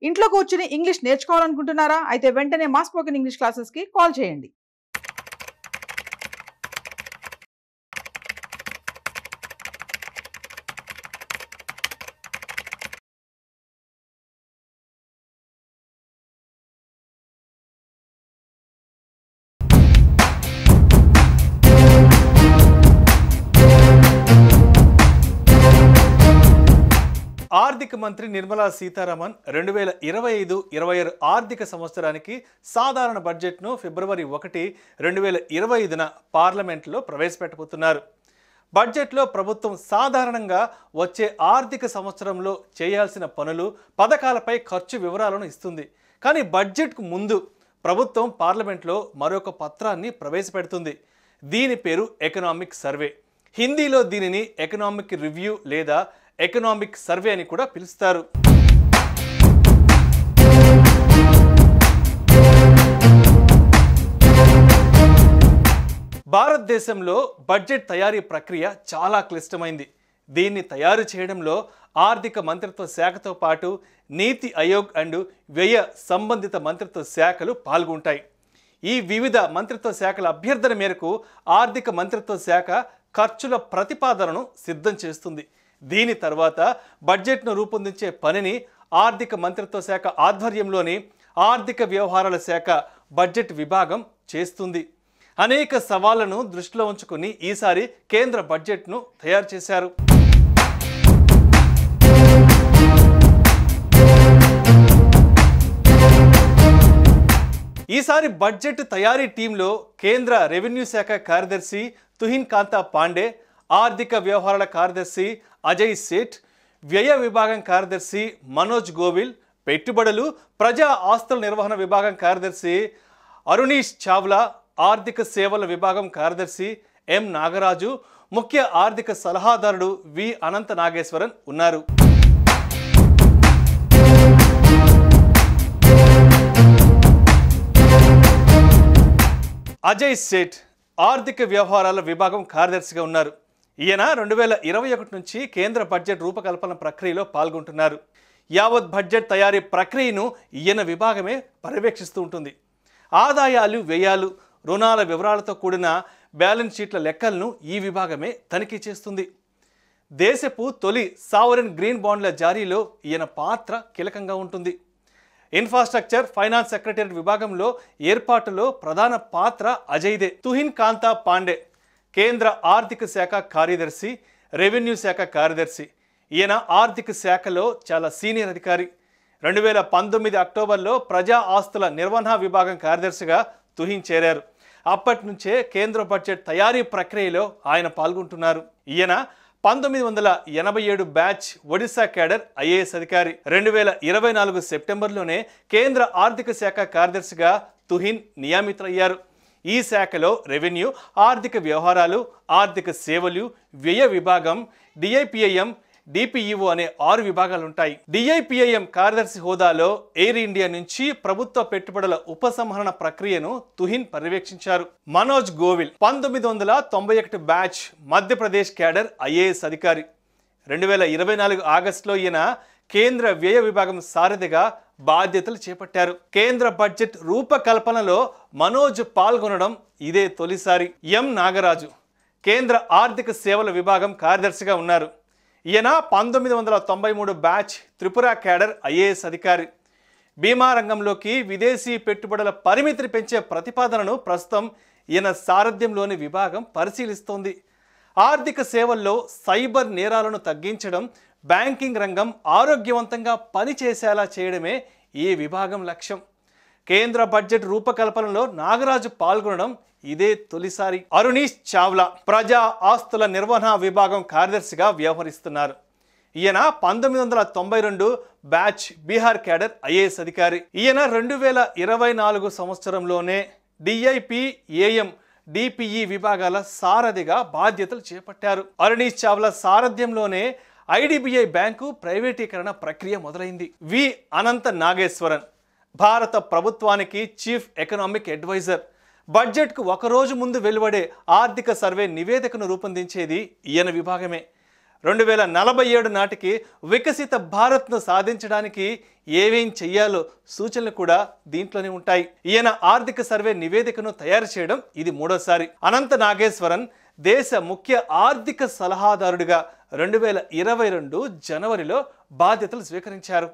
ఇంట్లో కూర్చుని ఇంగ్లీష్ నేర్చుకోవాలనుకుంటున్నారా? అయితే వెంటనే మా స్పోకెన్ ఇంగ్లీష్ క్లాసెస్‌కి కాల్ చేయండి. ఆర్థిక మంత్రి నిర్మలా సీతారామన్ 2025-26 ఆర్థిక సంవత్సరానికి సాధారణ బడ్జెట్ను ఫిబ్రవరి 1, 2025న పార్లమెంట్లో ప్రవేశపెట్టబోతున్నారు. బడ్జెట్లో ప్రభుత్వం సాధారణంగా వచ్చే ఆర్థిక సంవత్సరంలో చేయాల్సిన పనులు, పథకాలపై ఖర్చు వివరాలను ఇస్తుంది. కానీ బడ్జెట్కు ముందు ప్రభుత్వం పార్లమెంట్లో మరొక పత్రాన్ని ప్రవేశపెడుతుంది. దీని పేరు ఎకనామిక్ సర్వే. హిందీలో దీనిని ఎకనామిక్ రివ్యూ లేదా ఎకనామిక్ సర్వే అని కూడా పిలుస్తారు. భారతదేశంలో బడ్జెట్ తయారీ ప్రక్రియ చాలా క్లిష్టమైంది. దీన్ని తయారు చేయడంలో ఆర్థిక మంత్రిత్వ శాఖతో పాటు నీతి ఆయోగ్ అండ్ వ్యయ సంబంధిత మంత్రిత్వ శాఖలు పాల్గొంటాయి. ఈ వివిధ మంత్రిత్వ శాఖల అభ్యర్థన మేరకు ఆర్థిక మంత్రిత్వ శాఖ ఖర్చుల ప్రతిపాదనను సిద్ధం చేస్తుంది. దీని తర్వాత బడ్జెట్ను రూపొందించే పనిని ఆర్థిక మంత్రిత్వ శాఖ ఆధ్వర్యంలోని ఆర్థిక వ్యవహారాల శాఖ బడ్జెట్ విభాగం చేస్తుంది. అనేక సవాళ్లను దృష్టిలో ఉంచుకుని ఈసారి కేంద్ర బడ్జెట్ను తయారు చేశారు. ఈసారి బడ్జెట్ తయారీ టీంలో కేంద్ర రెవెన్యూ శాఖ కార్యదర్శి తుహిన్ కాంతా పాండే, ఆర్థిక వ్యవహారాల కార్యదర్శి అజయ్ సేఠ్, వ్యయ విభాగం కార్యదర్శి మనోజ్ గోవిల్, పెట్టుబడులు, ప్రజా ఆస్తుల నిర్వహణ విభాగం కార్యదర్శి అరుణీష్ చావ్లా, ఆర్థిక సేవల విభాగం కార్యదర్శి ఎం నాగరాజు, ముఖ్య ఆర్థిక సలహాదారుడు వి అనంత నాగేశ్వరన్ ఉన్నారు. అజయ్ సేఠ్ ఆర్థిక వ్యవహారాల విభాగం కార్యదర్శిగా ఉన్నారు. ఈయన 2021 నుంచి కేంద్ర బడ్జెట్ రూపకల్పన ప్రక్రియలో పాల్గొంటున్నారు. యావత్ బడ్జెట్ తయారీ ప్రక్రియను ఈయన విభాగమే పర్యవేక్షిస్తూ ఉంటుంది. ఆదాయాలు, వ్యయాలు, రుణాల వివరాలతో కూడిన బ్యాలెన్స్ షీట్ల లెక్కలను ఈ విభాగమే తనిఖీ చేస్తుంది. దేశపు తొలి సావరెన్ గ్రీన్ బాండ్ల జారీలో ఈయన పాత్ర కీలకంగా ఉంటుంది. ఇన్ఫ్రాస్ట్రక్చర్ ఫైనాన్స్ సెక్రటరీ విభాగంలో ఏర్పాటులో ప్రధాన పాత్ర అజయ్దే. తుహిన్ కాంతా పాండే కేంద్ర ఆర్థిక శాఖ కార్యదర్శి, రెవెన్యూ శాఖ కార్యదర్శి. ఈయన ఆర్థిక శాఖలో చాలా సీనియర్ అధికారి. 2019 అక్టోబర్లో ప్రజా ఆస్తుల నిర్వహణ విభాగం కార్యదర్శిగా తుహిన్ చేరారు. అప్పటి నుంచే కేంద్ర బడ్జెట్ తయారీ ప్రక్రియలో ఆయన పాల్గొంటున్నారు. ఈయన 1987 బ్యాచ్ ఒడిశా క్యాడర్ ఐఏఎస్ అధికారి. 2024 సెప్టెంబర్లోనే కేంద్ర ఆర్థిక శాఖ కార్యదర్శిగా తుహిన్ నియమితులయ్యారు. ఈ శాఖలో రెవెన్యూ, ఆర్థిక వ్యవహారాలు, ఆర్థిక సేవలు, వ్యయ విభాగం, డిఐపిఐఎం, డిపిఈఓ అనే 6 విభాగాలు ఉంటాయి. డిఐపిఐఎం కార్యదర్శి హోదాలో ఎయిర్ ఇండియా నుంచి ప్రభుత్వ పెట్టుబడుల ఉపసంహరణ ప్రక్రియను తుహిన్ పర్యవేక్షించారు. Manoj Govil 1991 batch Madhya Pradesh cadre IAS అధికారి. 2024 ఆగస్టులో ఈయన కేంద్ర వ్యయ విభాగం సారథిగా బాధ్యతలు చేపట్టారు. కేంద్ర బడ్జెట్ రూపకల్పనలో మనోజ్ పాల్గొనడం ఇదే తొలిసారి. ఎం నాగరాజు కేంద్ర ఆర్థిక సేవల విభాగం కార్యదర్శిగా ఉన్నారు. ఈయన 1993 బ్యాచ్ త్రిపుర క్యాడర్ ఐఏఎస్ అధికారి. బీమా రంగంలోకి విదేశీ పెట్టుబడుల పరిమితిని పెంచే ప్రతిపాదనను ప్రస్తుతం ఈయన సారథ్యంలోని విభాగం పరిశీలిస్తోంది. ఆర్థిక సేవల్లో సైబర్ నేరాలను తగ్గించడం, బ్యాంకింగ్ రంగం ఆరోగ్యవంతంగా పనిచేసేలా చేయడమే ఈ విభాగం లక్ష్యం. కేంద్ర బడ్జెట్ రూపకల్పనలో నాగరాజు పాల్గొనడం ఇదే తొలిసారి. అరుణీష్ చావ్లా ప్రజా ఆస్తుల నిర్వహణ విభాగం కార్యదర్శిగా వ్యవహరిస్తున్నారు. ఈయన 1992 బ్యాచ్ బీహార్ క్యాడర్ ఐఏఎస్ అధికారి. ఈయన 2024 సంవత్సరంలోనే డిఐపిఏఎం, డిపిఈ విభాగాల సారథిగా బాధ్యతలు చేపట్టారు. అరుణీష్ చావ్లా సారథ్యంలోనే ఐడిబిఐ బ్యాంకు ప్రైవేటీకరణ ప్రక్రియ మొదలైంది. వి అనంత నాగేశ్వరన్ భారత ప్రభుత్వానికి చీఫ్ ఎకనామిక్ అడ్వైజర్. బడ్జెట్కు ఒకరోజు ముందు వెలువడే ఆర్థిక సర్వే నివేదికను రూపొందించేది ఈయన విభాగమే. 2047 నాటికి వికసిత భారత్ను సాధించడానికి ఏమేం చెయ్యాలో సూచనలు కూడా దీంట్లోనే ఉంటాయి. ఈయన ఆర్థిక సర్వే నివేదికను తయారు చేయడం ఇది మూడోసారి. అనంత నాగేశ్వరన్ దేశ ముఖ్య ఆర్థిక సలహాదారుడిగా 2022 జనవరిలో బాధ్యతలు స్వీకరించారు.